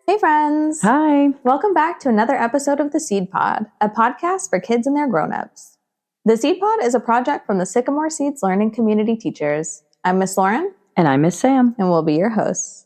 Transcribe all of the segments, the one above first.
Hey friends! Hi! Welcome back to another episode of The Seed Pod, a podcast for kids and their grown-ups. The Seed Pod is a project from the Sycamore Seeds Learning Community Teachers. I'm Miss Lauren. And I'm Miss Sam. And we'll be your hosts.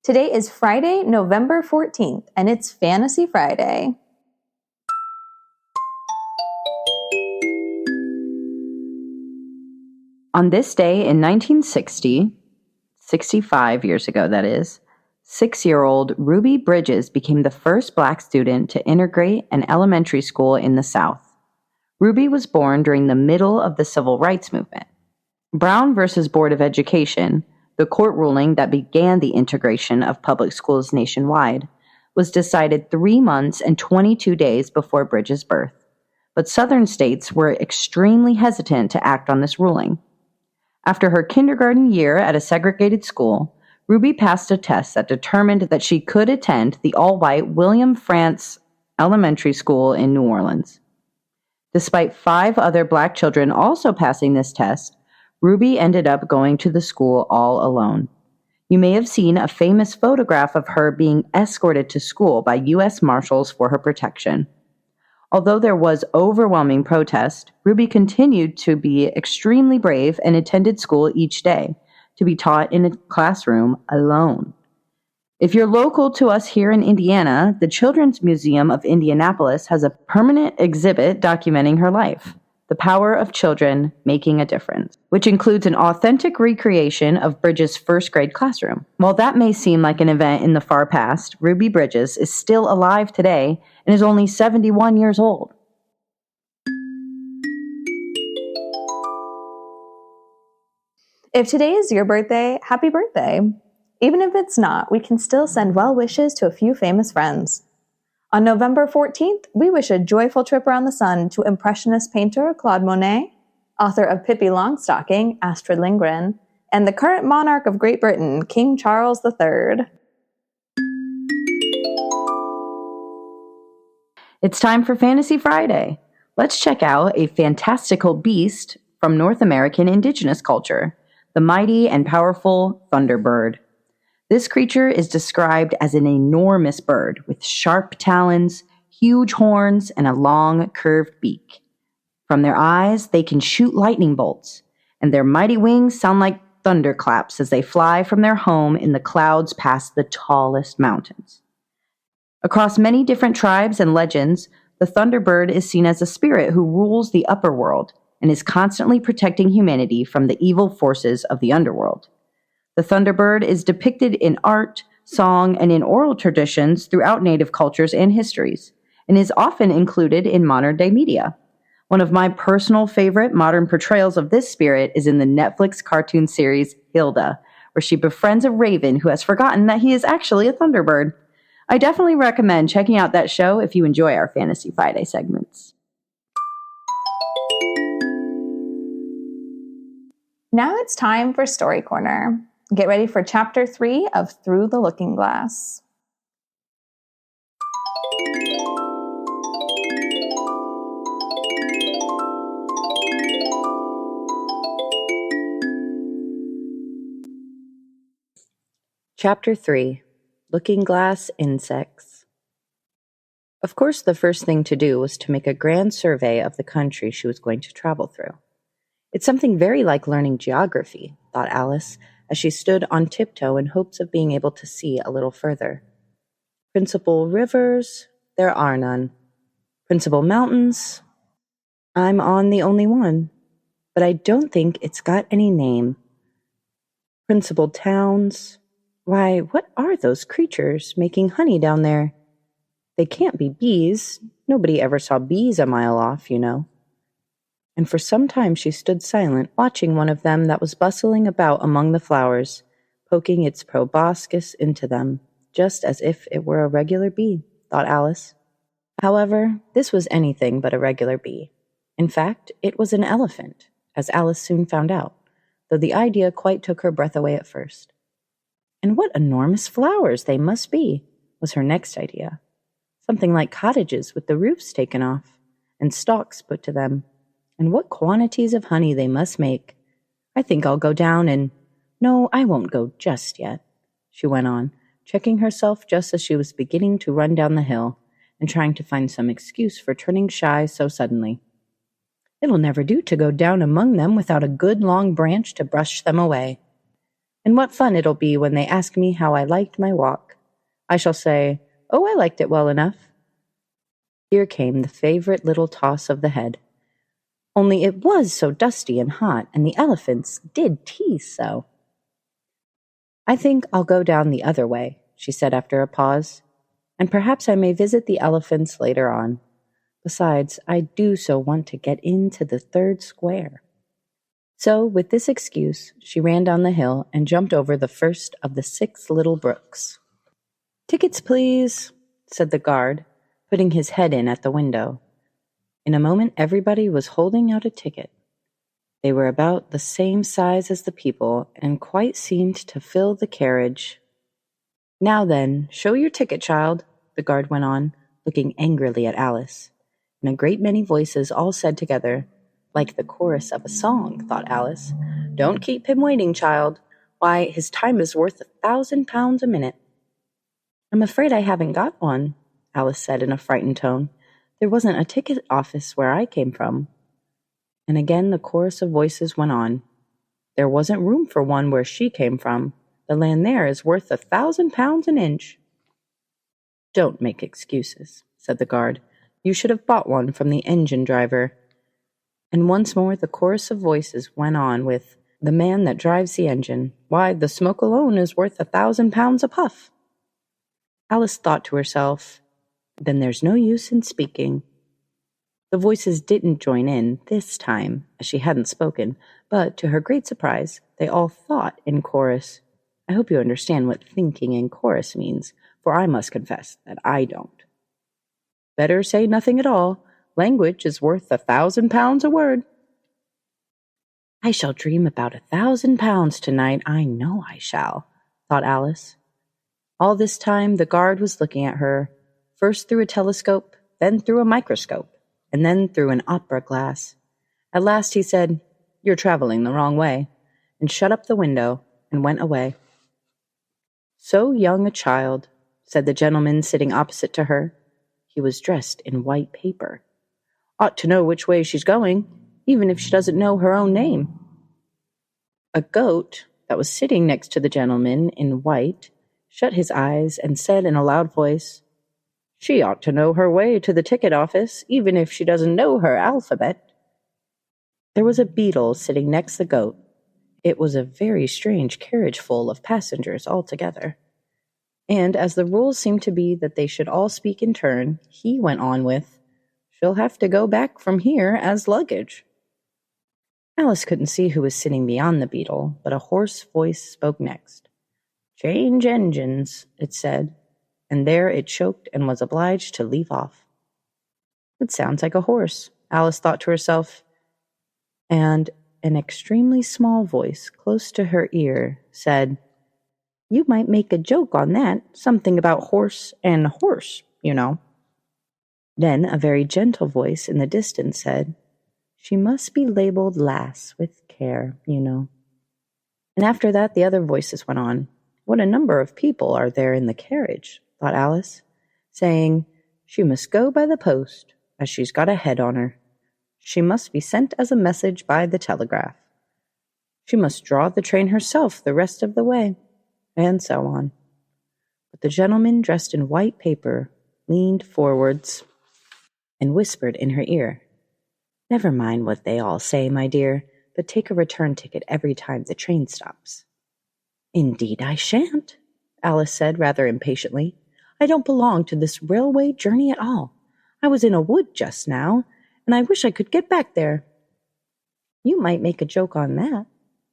Today is Friday, November 14th, and it's Fantasy Friday. On this day in 1960, 65 years ago that is, 6-year-old Ruby Bridges became the first Black student to integrate an elementary school in the South. Ruby was born during the middle of the Civil Rights Movement. Brown v. Board of Education, the court ruling that began the integration of public schools nationwide, was decided 3 months and 22 days before Bridges' birth. But Southern states were extremely hesitant to act on this ruling. After her kindergarten year at a segregated school, Ruby passed a test that determined that she could attend the all-white William Frantz Elementary School in New Orleans. Despite 5 other Black children also passing this test, Ruby ended up going to the school all alone. You may have seen a famous photograph of her being escorted to school by U.S. Marshals for her protection. Although there was overwhelming protest, Ruby continued to be extremely brave and attended school each day, to be taught in a classroom alone. If you're local to us here in Indiana, the Children's Museum of Indianapolis has a permanent exhibit documenting her life, The Power of Children Making a Difference, which includes an authentic recreation of Bridges' first grade classroom. While that may seem like an event in the far past, Ruby Bridges is still alive today and is only 71 years old. If today is your birthday, happy birthday! Even if it's not, we can still send well wishes to a few famous friends. On November 14th, we wish a joyful trip around the sun to Impressionist painter Claude Monet, author of Pippi Longstocking, Astrid Lindgren, and the current monarch of Great Britain, King Charles III. It's time for Fantasy Friday. Let's check out a fantastical beast from North American indigenous culture, the mighty and powerful Thunderbird. This creature is described as an enormous bird with sharp talons, huge horns, and a long, curved beak. From their eyes, they can shoot lightning bolts, and their mighty wings sound like thunderclaps as they fly from their home in the clouds past the tallest mountains. Across many different tribes and legends, the Thunderbird is seen as a spirit who rules the upper world and is constantly protecting humanity from the evil forces of the underworld. The Thunderbird is depicted in art, song, and in oral traditions throughout Native cultures and histories, and is often included in modern-day media. One of my personal favorite modern portrayals of this spirit is in the Netflix cartoon series Hilda, where she befriends a raven who has forgotten that he is actually a Thunderbird. I definitely recommend checking out that show if you enjoy our Fantasy Friday segments. Now it's time for Story Corner. Get ready for Chapter 3 of Through the Looking Glass. Chapter 3, Looking Glass Insects. Of course, the first thing to do was to make a grand survey of the country she was going to travel through. It's something very like learning geography, thought Alice, as she stood on tiptoe in hopes of being able to see a little further. Principal rivers? There are none. Principal mountains? I'm on the only one, but I don't think it's got any name. Principal towns? Why, what are those creatures making honey down there? They can't be bees. Nobody ever saw bees a mile off, you know. And for some time she stood silent, watching one of them that was bustling about among the flowers, poking its proboscis into them, just as if it were a regular bee, thought Alice. However, this was anything but a regular bee. In fact, it was an elephant, as Alice soon found out, though the idea quite took her breath away at first. And what enormous flowers they must be, was her next idea. Something like cottages with the roofs taken off, and stalks put to them. And what quantities of honey they must make. I think I'll go down and— No, I won't go just yet, she went on, checking herself just as she was beginning to run down the hill, and trying to find some excuse for turning shy so suddenly. It'll never do to go down among them without a good long branch to brush them away. And what fun it'll be when they ask me how I liked my walk. I shall say, "Oh, I liked it well enough." Here came the favorite little toss of the head. Only it was so dusty and hot, and the elephants did tease so. I think I'll go down the other way, she said after a pause, and perhaps I may visit the elephants later on. Besides, I do so want to get into the third square. So, with this excuse, she ran down the hill and jumped over the first of the 6 little brooks. "Tickets, please," said the guard, putting his head in at the window. In a moment, everybody was holding out a ticket. They were about the same size as the people and quite seemed to fill the carriage. "Now then, show your ticket, child," the guard went on, looking angrily at Alice. And a great many voices all said together, like the chorus of a song, thought Alice, "Don't keep him waiting, child. Why, his time is worth £1,000 a minute." "I'm afraid I haven't got one," Alice said in a frightened tone. "There wasn't a ticket office where I came from." And again the chorus of voices went on. "There wasn't room for one where she came from. The land there is worth £1,000 an inch." "Don't make excuses," said the guard. "You should have bought one from the engine driver." And once more the chorus of voices went on with, "The man that drives the engine. Why, the smoke alone is worth £1,000 a puff." Alice thought to herself, "Then there's no use in speaking." The voices didn't join in this time, as she hadn't spoken, but to her great surprise, they all thought in chorus. I hope you understand what thinking in chorus means, for I must confess that I don't. "Better say nothing at all. Language is worth £1,000 a word." "I shall dream about £1,000 tonight, I know I shall," thought Alice. All this time the guard was looking at her, first through a telescope, then through a microscope, and then through an opera glass. At last he said, "You're traveling the wrong way," and shut up the window and went away. "So young a child," said the gentleman sitting opposite to her. He was dressed in white paper. "Ought to know which way she's going, even if she doesn't know her own name." A goat that was sitting next to the gentleman in white shut his eyes and said in a loud voice, "She ought to know her way to the ticket office, even if she doesn't know her alphabet." There was a beetle sitting next the goat. It was a very strange carriage full of passengers altogether. And as the rules seemed to be that they should all speak in turn, he went on with, "She'll have to go back from here as luggage." Alice couldn't see who was sitting beyond the beetle, but a hoarse voice spoke next. "Change engines," it said, and there it choked and was obliged to leave off. It sounds like a horse, Alice thought to herself, and an extremely small voice close to her ear said, "You might make a joke on that, something about horse and horse, you know." Then a very gentle voice in the distance said, "She must be labeled Lass with care, you know." And after that the other voices went on. What a number of people are there in the carriage, thought Alice, saying, "She must go by the post, as she's got a head on her. She must be sent as a message by the telegraph. She must draw the train herself the rest of the way," and so on. But the gentleman dressed in white paper leaned forwards and whispered in her ear, "Never mind what they all say, my dear, but take a return ticket every time the train stops." "Indeed I shan't," Alice said rather impatiently. "I don't belong to this railway journey at all. I was in a wood just now, and I wish I could get back there." "You might make a joke on that,"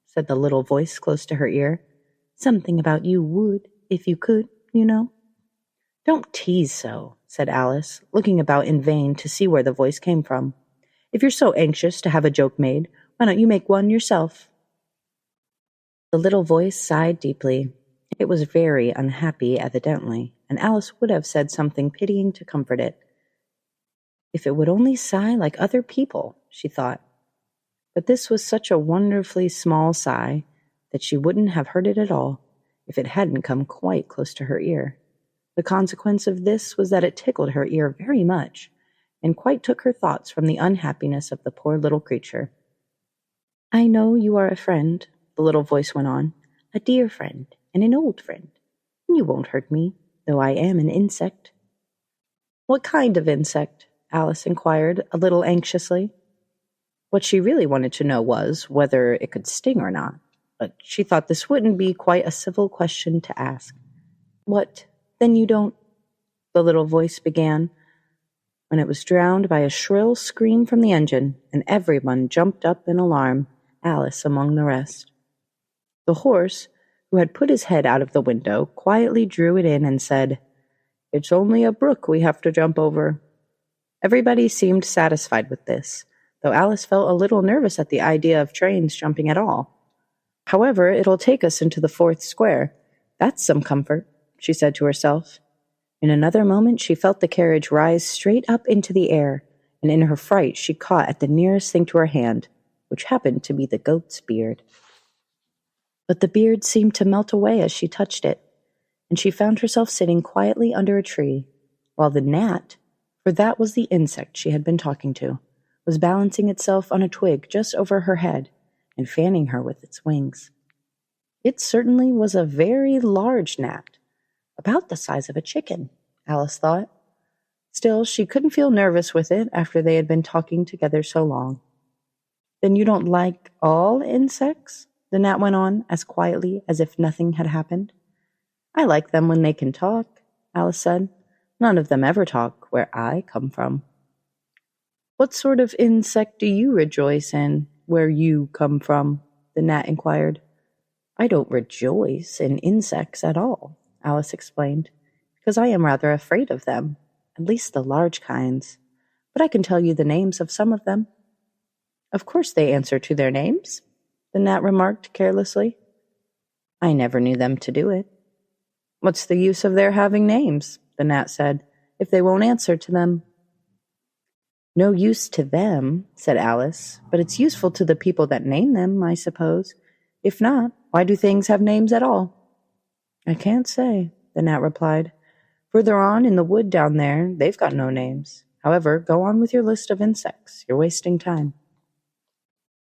said the little voice close to her ear. Something about you would, if you could, you know. Don't tease so, said Alice, looking about in vain to see where the voice came from. If you're so anxious to have a joke made, why don't you make one yourself? The little voice sighed deeply. It was very unhappy, evidently, and Alice would have said something pitying to comfort it. If it would only sigh like other people, she thought. But this was such a wonderfully small sigh that she wouldn't have heard it at all if it hadn't come quite close to her ear. The consequence of this was that it tickled her ear very much, and quite took her thoughts from the unhappiness of the poor little creature. I know you are a friend, the little voice went on, a dear friend and an old friend, and you won't hurt me, though I am an insect. What kind of insect? Alice inquired, a little anxiously. What she really wanted to know was whether it could sting or not, but she thought this wouldn't be quite a civil question to ask. What, then you don't? The little voice began, when it was drowned by a shrill scream from the engine, and everyone jumped up in alarm, Alice among the rest. The horse, who had put his head out of the window, quietly drew it in and said, It's only a brook we have to jump over. Everybody seemed satisfied with this, though Alice felt a little nervous at the idea of trains jumping at all. However, it'll take us into the 4th square. That's some comfort, she said to herself. In another moment she felt the carriage rise straight up into the air, and in her fright she caught at the nearest thing to her hand, which happened to be the goat's beard. But the beard seemed to melt away as she touched it, and she found herself sitting quietly under a tree, while the gnat, for that was the insect she had been talking to, was balancing itself on a twig just over her head and fanning her with its wings. It certainly was a very large gnat, about the size of a chicken, Alice thought. Still, she couldn't feel nervous with it after they had been talking together so long. Then you don't like all insects? The gnat went on, as quietly as if nothing had happened. I like them when they can talk, Alice said. None of them ever talk where I come from. What sort of insect do you rejoice in, where you come from? The gnat inquired. I don't rejoice in insects at all, Alice explained, because I am rather afraid of them, at least the large kinds. But I can tell you the names of some of them. Of course they answer to their names, the gnat remarked carelessly. I never knew them to do it. What's the use of their having names, the gnat said, if they won't answer to them? No use to them, said Alice, but it's useful to the people that name them, I suppose. If not, why do things have names at all? I can't say, the gnat replied. Further on in the wood down there, they've got no names. However, go on with your list of insects. You're wasting time.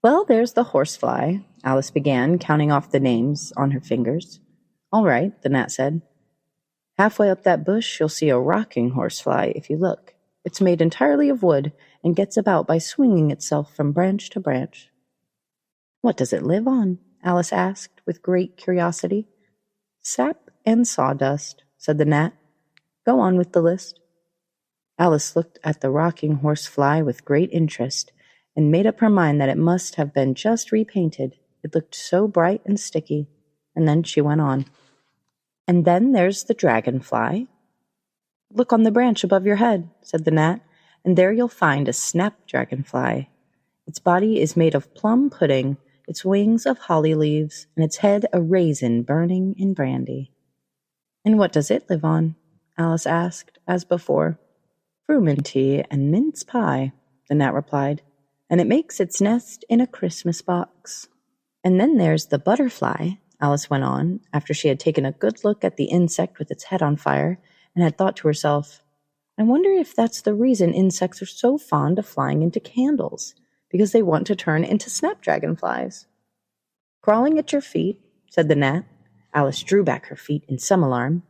Well, there's the horsefly, Alice began, counting off the names on her fingers. All right, the gnat said. Halfway up that bush, you'll see a rocking horsefly if you look. It's made entirely of wood and gets about by swinging itself from branch to branch. What does it live on? Alice asked with great curiosity. Sap and sawdust, said the gnat. Go on with the list. Alice looked at the rocking horsefly with great interest and made up her mind that it must have been just repainted. It looked so bright and sticky. And then she went on. And then there's the dragonfly. Look on the branch above your head, said the gnat, and there you'll find a snapdragonfly. Its body is made of plum pudding, its wings of holly leaves, and its head a raisin burning in brandy. And what does it live on? Alice asked, as before. Frumenty and mince pie, the gnat replied, and it makes its nest in a Christmas box. And then there's the butterfly, Alice went on, after she had taken a good look at the insect with its head on fire, and had thought to herself, I wonder if that's the reason insects are so fond of flying into candles, because they want to turn into snapdragonflies. Crawling at your feet, said the gnat. Alice drew back her feet in some alarm.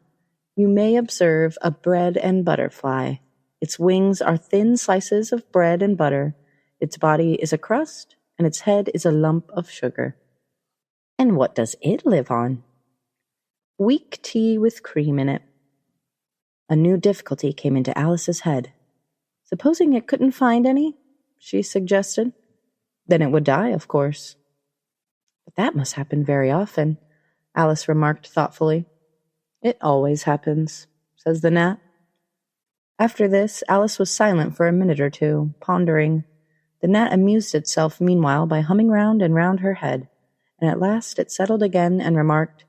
You may observe a bread and butter fly. Its wings are thin slices of bread and butter. Its body is a crust, and its head is a lump of sugar. And what does it live on? Weak tea with cream in it. A new difficulty came into Alice's head. Supposing it couldn't find any, she suggested. Then it would die, of course. But that must happen very often. Alice remarked thoughtfully. It always happens, says the gnat. After this, Alice was silent for a minute or two, pondering. The gnat amused itself meanwhile by humming round and round her head, and at last it settled again and remarked,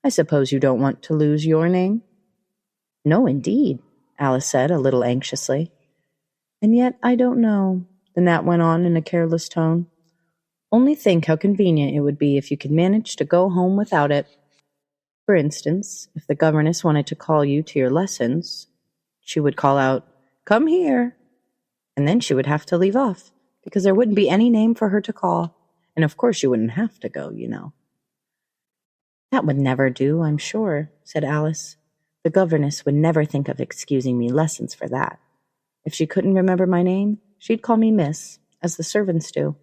I suppose you don't want to lose your name? No, indeed, Alice said a little anxiously. And yet I don't know, the gnat went on in a careless tone. Only think how convenient it would be if you could manage to go home without it. For instance, if the governess wanted to call you to your lessons, she would call out, Come here, and then she would have to leave off, because there wouldn't be any name for her to call, and of course you wouldn't have to go, you know. That would never do, I'm sure, said Alice. The governess would never think of excusing me lessons for that. If she couldn't remember my name, she'd call me Miss, as the servants do.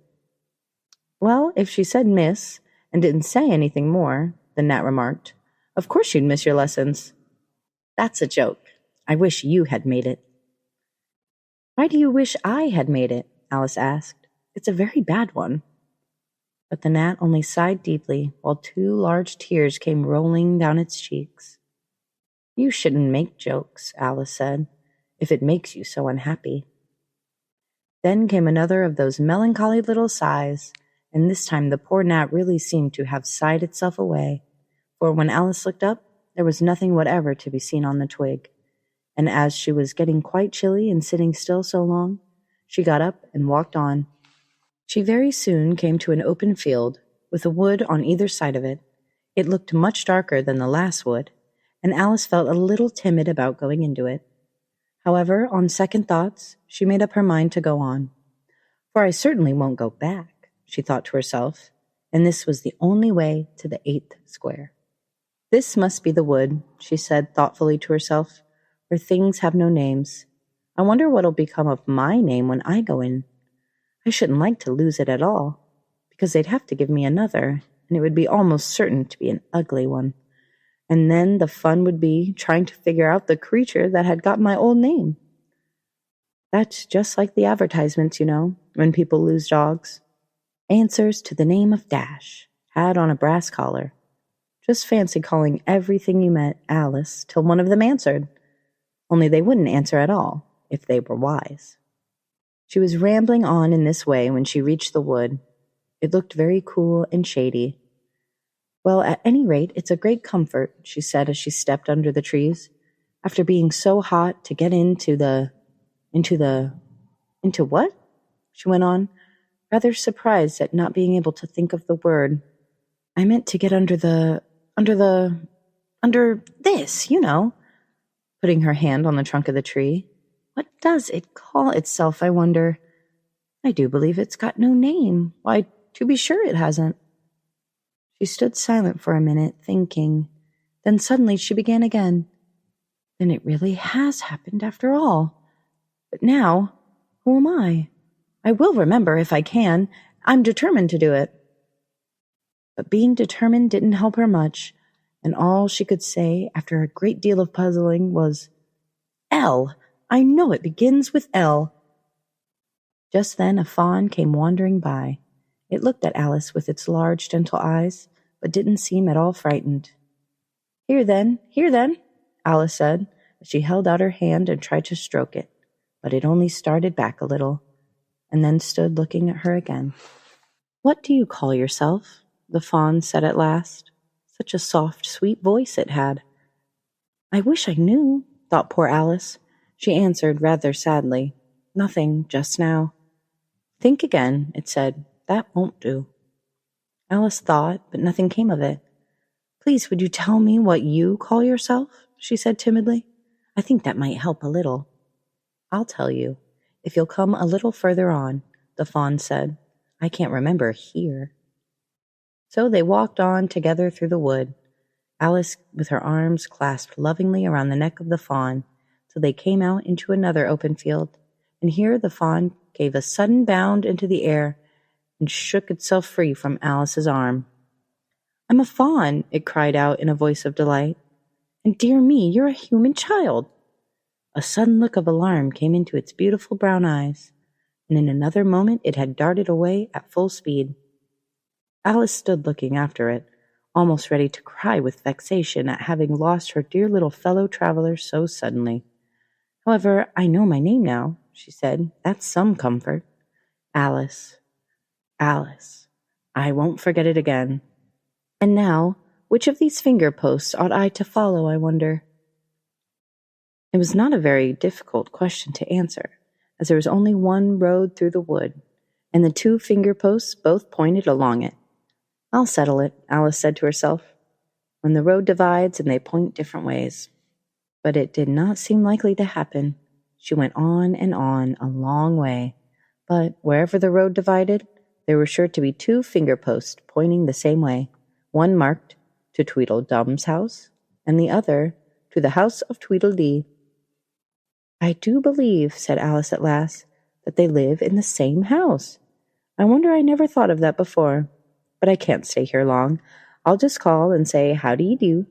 Well, if she said Miss, and didn't say anything more, the gnat remarked, of course you'd miss your lessons. That's a joke. I wish you had made it. Why do you wish I had made it? Alice asked. It's a very bad one. But the gnat only sighed deeply, while 2 large tears came rolling down its cheeks. You shouldn't make jokes, Alice said, if it makes you so unhappy. Then came another of those melancholy little sighs, and this time the poor gnat really seemed to have sighed itself away, for when Alice looked up, there was nothing whatever to be seen on the twig, and as she was getting quite chilly and sitting still so long, she got up and walked on. She very soon came to an open field, with a wood on either side of it. It looked much darker than the last wood, and Alice felt a little timid about going into it. However, on second thoughts, she made up her mind to go on. For I certainly won't go back, she thought to herself, and this was the only way to the 8th square. This must be the wood, she said thoughtfully to herself, where things have no names. I wonder what'll become of my name when I go in. I shouldn't like to lose it at all, because they'd have to give me another, and it would be almost certain to be an ugly one. And then the fun would be trying to figure out the creature that had got my old name. That's just like the advertisements, you know, when people lose dogs. Answers to the name of Dash, had on a brass collar. Just fancy calling everything you met Alice till one of them answered. Only they wouldn't answer at all, if they were wise. She was rambling on in this way when she reached the wood. It looked very cool and shady. Well, at any rate, it's a great comfort, she said as she stepped under the trees, after being so hot to get into what? She went on, rather surprised at not being able to think of the word. I meant to get under this, you know, putting her hand on the trunk of the tree. What does it call itself, I wonder? I do believe it's got no name. Why, to be sure it hasn't. She stood silent for a minute, thinking. Then suddenly she began again. Then it really has happened after all. But now, who am I? I will remember if I can. I'm determined to do it. But being determined didn't help her much, and all she could say, after a great deal of puzzling, was, L. I know it begins with L. Just then a fawn came wandering by. It looked at Alice with its large, gentle eyes, but didn't seem at all frightened. Here then, Alice said, as she held out her hand and tried to stroke it, but it only started back a little, and then stood looking at her again. What do you call yourself? The fawn said at last. Such a soft, sweet voice it had. I wish I knew, thought poor Alice. She answered rather sadly, Nothing, just now. Think again, it said. That won't do. Alice thought, but nothing came of it. Please, would you tell me what you call yourself? She said timidly. I think that might help a little. I'll tell you, if you'll come a little further on, the fawn said. I can't remember here. So they walked on together through the wood, Alice with her arms clasped lovingly around the neck of the fawn, till they came out into another open field, and here the fawn gave a sudden bound into the air and shook itself free from Alice's arm. I'm a fawn, it cried out in a voice of delight. And dear me, you're a human child. A sudden look of alarm came into its beautiful brown eyes, and in another moment it had darted away at full speed. Alice stood looking after it, almost ready to cry with vexation at having lost her dear little fellow traveler so suddenly. "However, I know my name now," she said. "That's some comfort. Alice. Alice. I won't forget it again. And now, which of these finger posts ought I to follow, I wonder?" It was not a very difficult question to answer, as there was only one road through the wood, and the 2 finger posts both pointed along it. "I'll settle it," Alice said to herself, "when the road divides and they point different ways." But it did not seem likely to happen. She went on and on a long way, but wherever the road divided, there were sure to be 2 finger posts pointing the same way, one marked to Tweedledum's house, and the other to the house of Tweedledee. "I do believe," said Alice at last, "that they live in the same house. I wonder I never thought of that before. But I can't stay here long. I'll just call and say, 'How do you do?'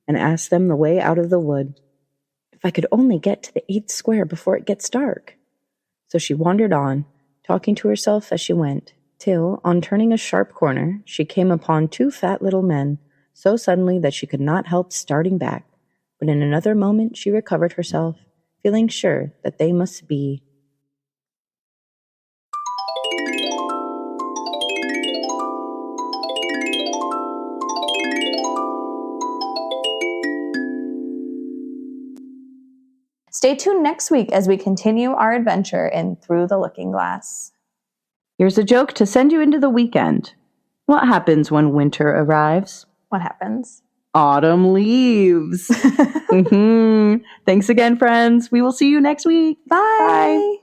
and ask them the way out of the wood. If I could only get to the 8th square before it gets dark." So she wandered on, talking to herself as she went, till, on turning a sharp corner, she came upon 2 fat little men, so suddenly that she could not help starting back, but in another moment she recovered herself, feeling sure that they must be Stay tuned next week as we continue our adventure in Through the Looking Glass. Here's a joke to send you into the weekend. What happens when winter arrives? What happens? Autumn leaves. Thanks again, friends. We will see you next week. Bye. Bye.